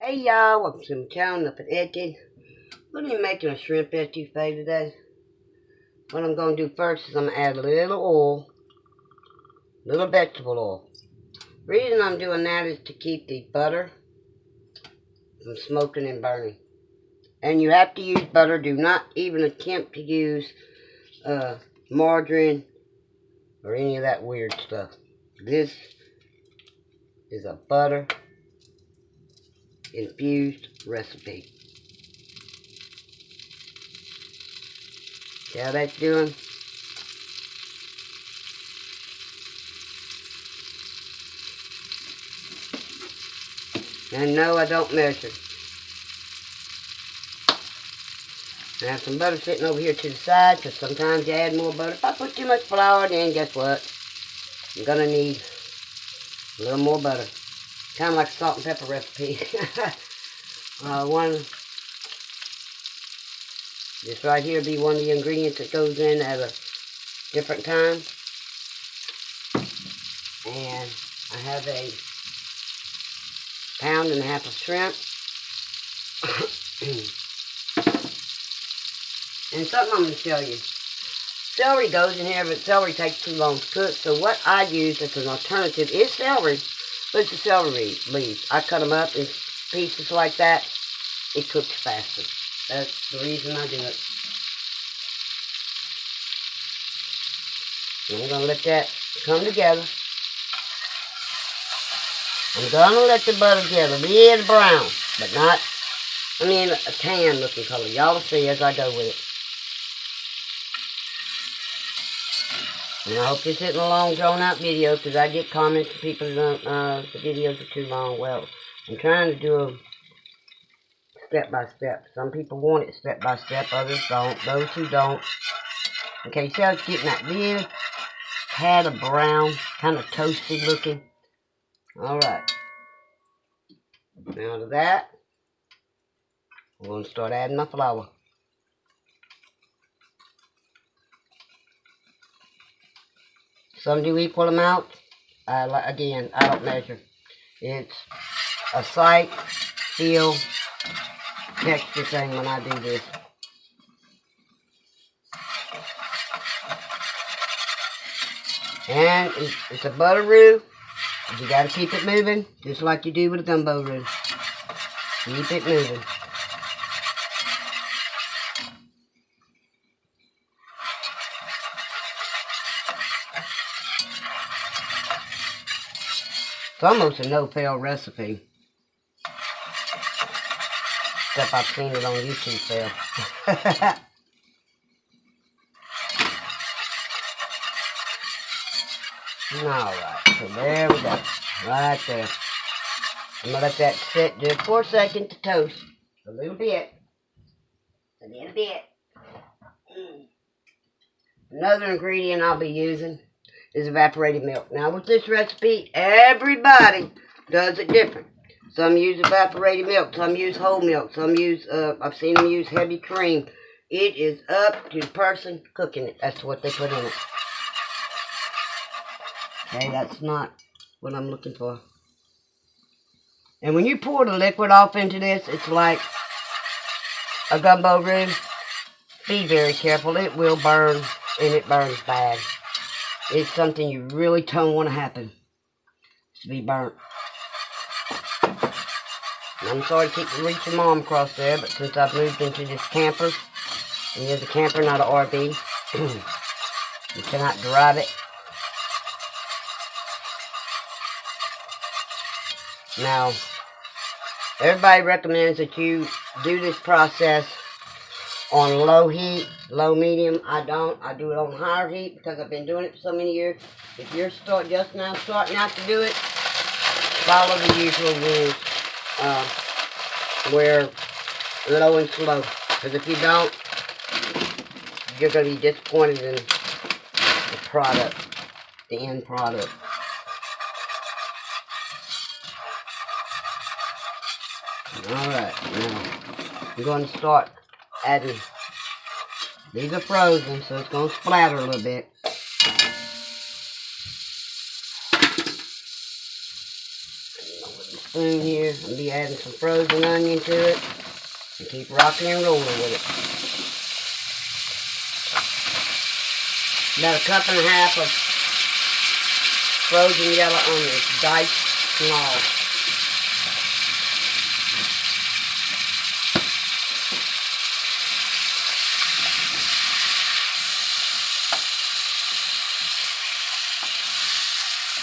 Hey y'all, welcome to my channel up at Etouffee. We're going to be making a shrimp etouffee today. What I'm going to do first is I'm going to add a little oil, little vegetable oil. The reason I'm doing that is to keep the butter from smoking and burning. And you have to use butter. Do not even attempt to use margarine or any of that weird stuff. This is a butter infused recipe. See how that's doing? And no, I don't measure. I have some butter sitting over here to the side, because sometimes you add more butter. If I put too much flour, then guess what? I'm going to need a little more butter. Kind of like a salt and pepper recipe. This right here be one of the ingredients that goes in at a different time. And I have a 1.5 pounds of shrimp. And something I'm going to show you. Celery goes in here, but celery takes too long to cook. So what I use as an alternative is celery, but it's the celery leaves. I cut them up in pieces like that. It cooks faster. That's the reason I do it. And I'm going to let that come together. I'm going to let the butter get a little brown, but not, a tan looking color. Y'all will see as I go with it. And I hope this isn't a long drawn out video, because I get comments from people that the videos are too long. Well, I'm trying to do them step by step. Some people want it step by step, others don't. Those who don't. Okay, so it's getting that little tad of brown, kind of toasty looking. Alright. Now to that, I'm going to start adding my flour. Some do equal amounts. Again, I don't measure. It's a sight, feel, texture thing when I do this. And it's a butter roux. You got to keep it moving, just like you do with a gumbo roux. Keep it moving. It's almost a no-fail recipe. Except I've seen it on YouTube fail. Alright, so there we go. Right there. I'm going to let that sit just for a second to toast. A little bit. A little bit. Another ingredient I'll be using is evaporated milk. Now with this recipe, everybody does it different. Some use evaporated milk, some use whole milk, some use, I've seen them use heavy cream. It is up to the person cooking it. That's what they put in it. Okay, that's not what I'm looking for. And when you pour the liquid off into this, it's like a gumbo roux. Be very careful. It will burn, and it burns bad. It's something you really don't want to happen, to be burnt. And I'm sorry to keep reaching Mom across there, but since I've moved into this camper, and it's a camper, not an RV, you cannot drive it. Now, everybody recommends that you do this process on low heat, low medium. I don't. I do it on higher heat because I've been doing it for so many years. If you're just now starting out to do it, follow the usual rules. Where low and slow. Because if you don't, you're going to be disappointed in the product, the end product. Alright, now I'm going to start adding. These are frozen, so it's going to splatter a little bit. spoon here. I'll be adding some frozen onion to it. And keep rocking and rolling with it. About 1.5 cups of frozen yellow onions, diced small.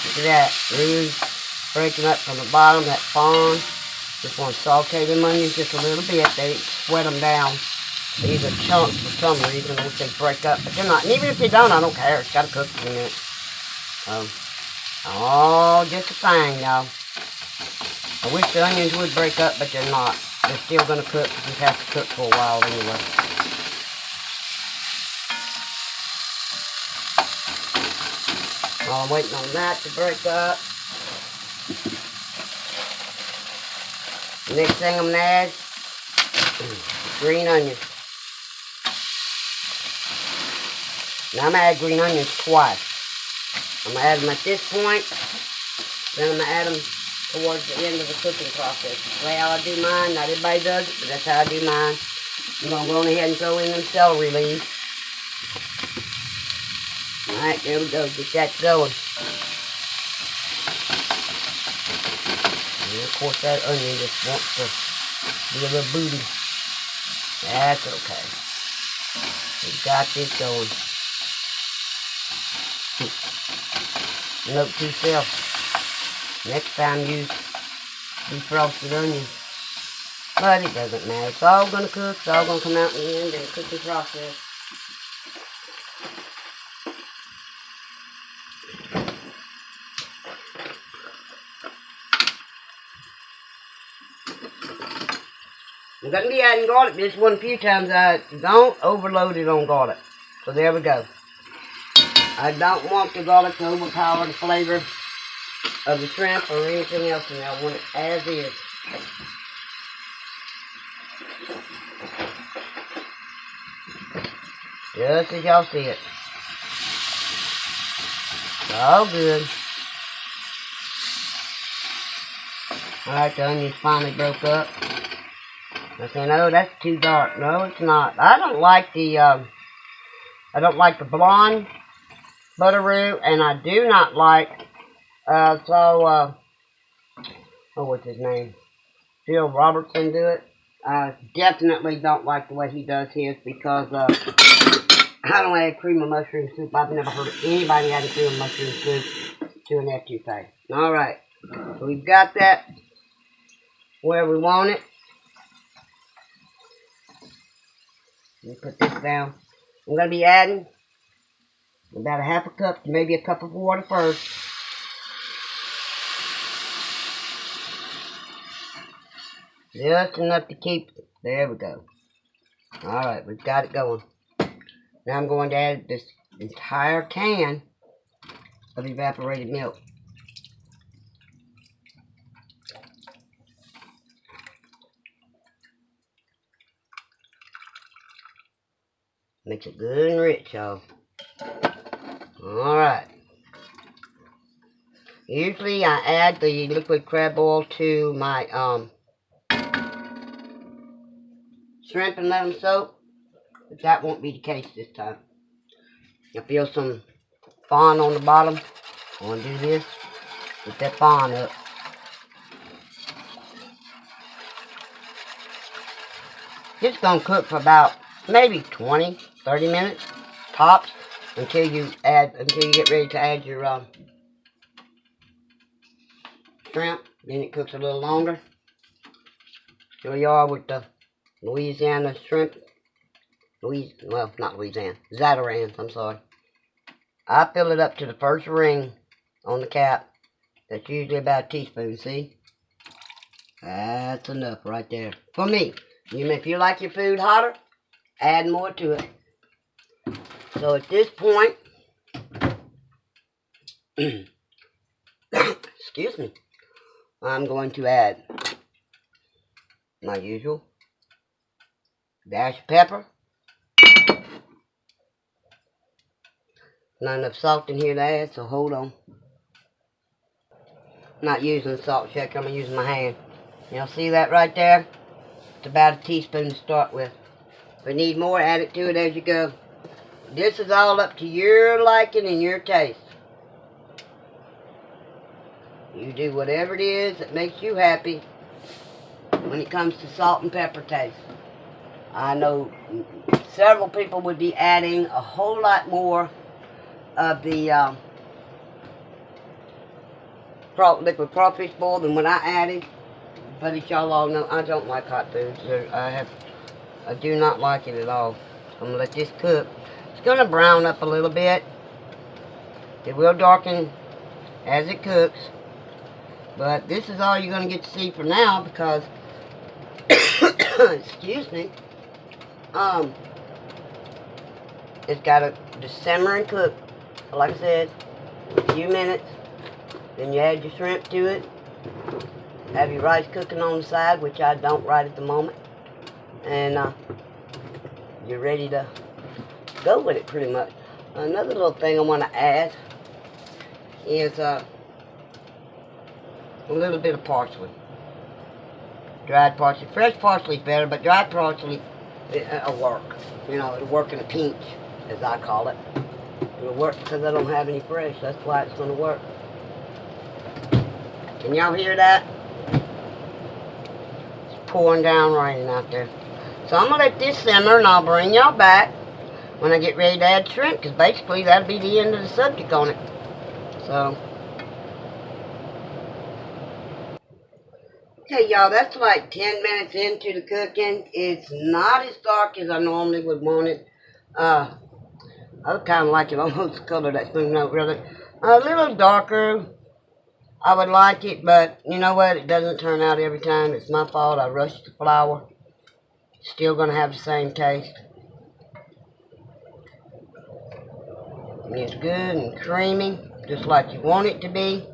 Look at that, really breaking up from the bottom, that fawn. Just want to saute them onions just a little bit. They sweat them down. These are chunks for some reason, once they break up, but they're not. And even if they don't, I don't care. It's got to cook for a minute. Oh, just a thing, y'all. I wish the onions would break up, but they're not. They're still going to cook. Just have to cook for a while anyway. While I'm waiting on that to break up. The next thing I'm going to add is green onions. Now I'm going to add green onions twice. I'm going to add them at this point. Then I'm going to add them towards the end of the cooking process. That's how I do mine. Not everybody does it, but that's how I do mine. I'm going to go on ahead and throw in them celery leaves. Alright, there we go. Get that going. And of course that onion just wants to be a little booty. That's okay. We got this going. Note to self. Next time use defrosted onions. But it doesn't matter. It's all going to cook. It's all going to come out in the end in the cooking process. I'm going to be adding garlic this one a few times. I don't overload it on garlic. So there we go. I don't want the garlic to overpower the flavor of the shrimp or anything else in there. I want it as is. Just as y'all see it. All good. Alright, the onions finally broke up. I said, no, that's too dark. No, it's not. I don't like the blonde butterroot, and I do not like, oh, what's his name? Phil Robertson do it. I definitely don't like the way he does his because, I don't add cream of mushroom soup. I've never heard of anybody adding cream of mushroom soup to an etouffee. Alright, so we've got that where we want it. Let me put this down. I'm going to be adding about 1/2 cup to maybe a cup of water first. Just enough to keep. There we go. Alright, we've got it going. Now I'm going to add this entire can of evaporated milk. Makes it good and rich, y'all. Alright. Usually I add the liquid crab oil to my shrimp and let them soak. But that won't be the case this time. I feel some fawn on the bottom. I want to do this. Get that fawn up. It's going to cook for about maybe 20, 30 minutes tops until you get ready to add your shrimp. Then it cooks a little longer. Here we are with the Louisiana shrimp. Well, not Louisiana. Zatarans, I'm sorry. I fill it up to the first ring on the cap. That's usually about a teaspoon, see? That's enough right there. For me. If you like your food hotter, add more to it. So at this point, excuse me, I'm going to add my usual dash of pepper. Not enough salt in here to add, so hold on. not using the salt shaker, I'm using my hand. Y'all see that right there? It's about a teaspoon to start with. If you need more, add it to it as you go. This is all up to your liking and your taste. You do whatever it is that makes you happy when it comes to salt and pepper taste. I know several people would be adding a whole lot more of the liquid crawfish boil than what I added. But as y'all all know, I don't like hot foods. I do not like it at all. I'm going to let this cook. It's going to brown up a little bit. It will darken as it cooks. But this is all you're going to get to see for now because, excuse me, it's got to just simmer and cook, like I said, a few minutes. Then you add your shrimp to it. Have your rice cooking on the side, which I don't right at the moment. And you're ready to go with it pretty much. Another little thing I want to add is a little bit of parsley. Dried parsley. Fresh parsley is better, but dried parsley it'll work. You know, it'll work in a pinch, as I call it. It'll work because I don't have any fresh. That's why it's going to work. Can y'all hear that? It's pouring down rain out there. So I'm going to let this simmer, and I'll bring y'all back when I get ready to add shrimp, because basically that'll be the end of the subject on it. So, okay, y'all, that's like 10 minutes into the cooking. It's not as dark as I normally would want it. I would kind of like it almost the color that's moving out, really. A little darker, I would like it, but you know what? It doesn't turn out every time. It's my fault. I rushed the flour. Still going to have the same taste. And it's good and creamy, just like you want it to be.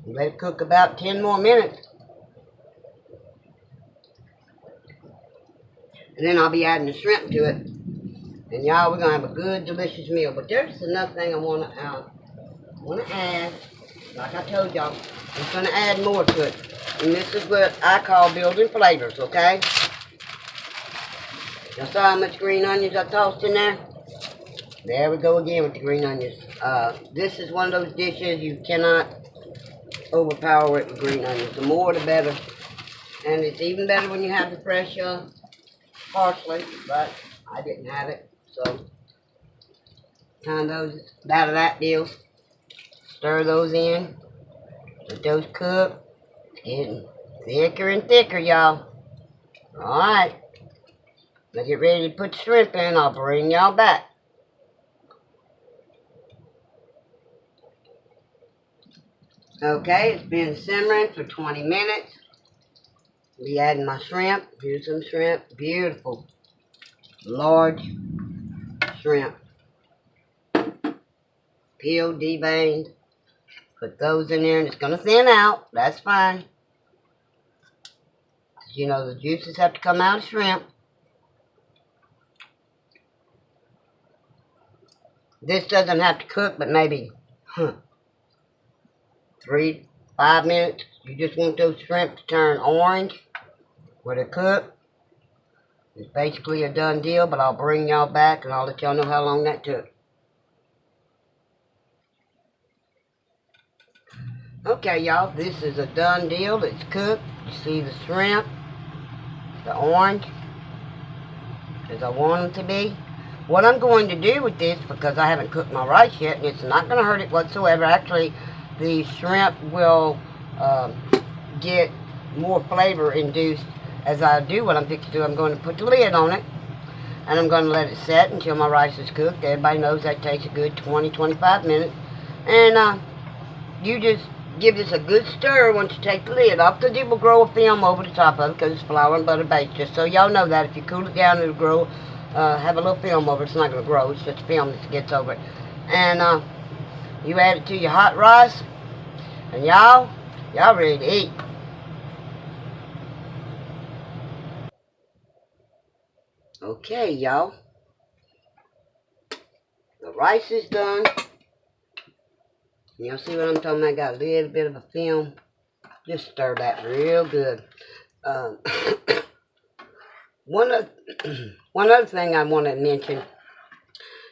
Let it cook about 10 more minutes. And then I'll be adding the shrimp to it. And y'all, we're going to have a good, delicious meal. But there's another thing I want to add. Like I told y'all, I'm going to add more to it. And this is what I call building flavors, okay? Y'all saw how much green onions I tossed in there? There we go again with the green onions. This is one of those dishes you cannot overpower it with green onions. The more, the better. And it's even better when you have the fresh parsley, but I didn't have it. So, kind of those, out of that deal. Stir those in. Let those cook. It's getting thicker and thicker, y'all. Alright. Now get ready to put the shrimp in. I'll bring y'all back. Okay, it's been simmering for 20 minutes. I'll be adding my shrimp. Here's some shrimp. Beautiful. Large shrimp. Peeled, deveined. Put those in there and it's going to thin out. That's fine. You know, the juices have to come out of shrimp. This doesn't have to cook, but maybe 3-5 minutes. You just want those shrimp to turn orange where they cook. It's basically a done deal, but I'll bring y'all back and I'll let y'all know how long that took. Okay, y'all, this is a done deal. It's cooked. You see the shrimp, the orange, as I want them to be. What I'm going to do with this, because I haven't cooked my rice yet, and it's not going to hurt it whatsoever. Actually, the shrimp will get more flavor induced as I do what I'm fixing to do. I'm going to put the lid on it, and I'm going to let it set until my rice is cooked. Everybody knows that takes a good 20-25 minutes. And you just give this a good stir once you take the lid off, because it will grow a film over the top of it, because it's flour and butter based. Just so y'all know that if you cool it down, it'll grow, have a little film over it. It's not going to grow, it's just a film that gets over it. And you add it to your hot rice, and y'all ready to eat. Okay, y'all. The rice is done. Y'all see what I'm talking about? Got a little bit of a film. Just stir that real good. One other thing I want to mention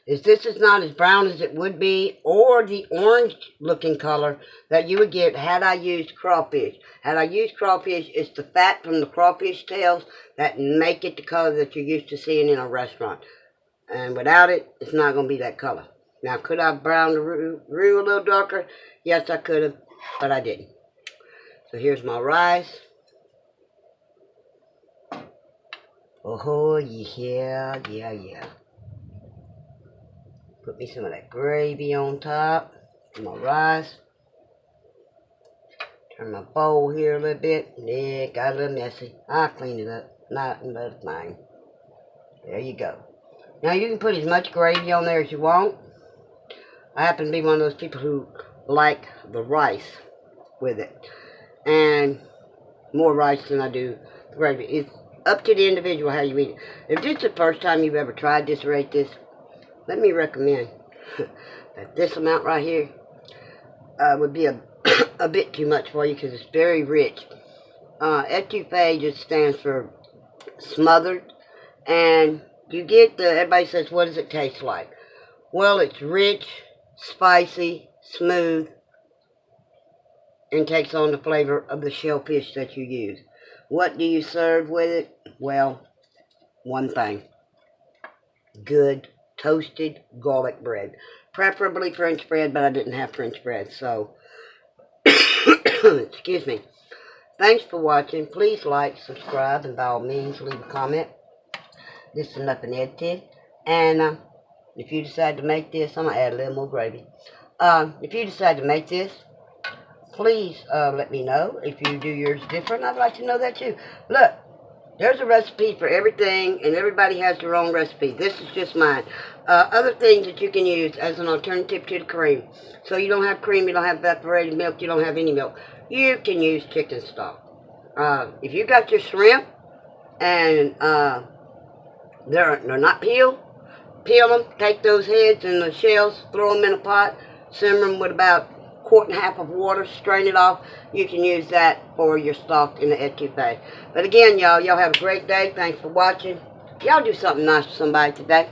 is this is not as brown as it would be, or the orange looking color that you would get had I used crawfish. Had I used crawfish, it's the fat from the crawfish tails that make it the color that you're used to seeing in a restaurant. And without it, it's not going to be that color. Now, could I have browned the roux a little darker? Yes, I could have, but I didn't. So here's my rice. Oh, yeah. Put me some of that gravy on top. My rice. Turn my bowl here a little bit. Yeah, got a little messy. I'll clean it up. Nothing but a thing. There you go. Now you can put as much gravy on there as you want. I happen to be one of those people who like the rice with it. And more rice than I do gravy. It's up to the individual how you eat it. If this is the first time you've ever tried this or ate this, let me recommend that this amount right here would be a bit too much for you because it's very rich. Etouffee just stands for smothered. And you get everybody says, what does it taste like? Well, it's rich, spicy, smooth, and takes on the flavor of the shellfish that you use. What do you serve with it? Well, one thing. Good toasted garlic bread. Preferably French bread, but I didn't have French bread, so excuse me. Thanks for watching. Please like, subscribe, and by all means leave a comment. This is nothing edited. And if you decide to make this, I'm going to add a little more gravy. If you decide to make this, please let me know. If you do yours different, I'd like to know that too. Look, there's a recipe for everything, and everybody has their own recipe. This is just mine. Other things that you can use as an alternative to the cream. So you don't have cream, you don't have evaporated milk, you don't have any milk. You can use chicken stock. If you got your shrimp, and they're not peeled, peel them, take those heads and the shells, throw them in a pot, simmer them with about 1.5 quarts of water, strain it off. You can use that for your stock in the etouffee. But again, y'all have a great day. Thanks for watching. Y'all do something nice for somebody today.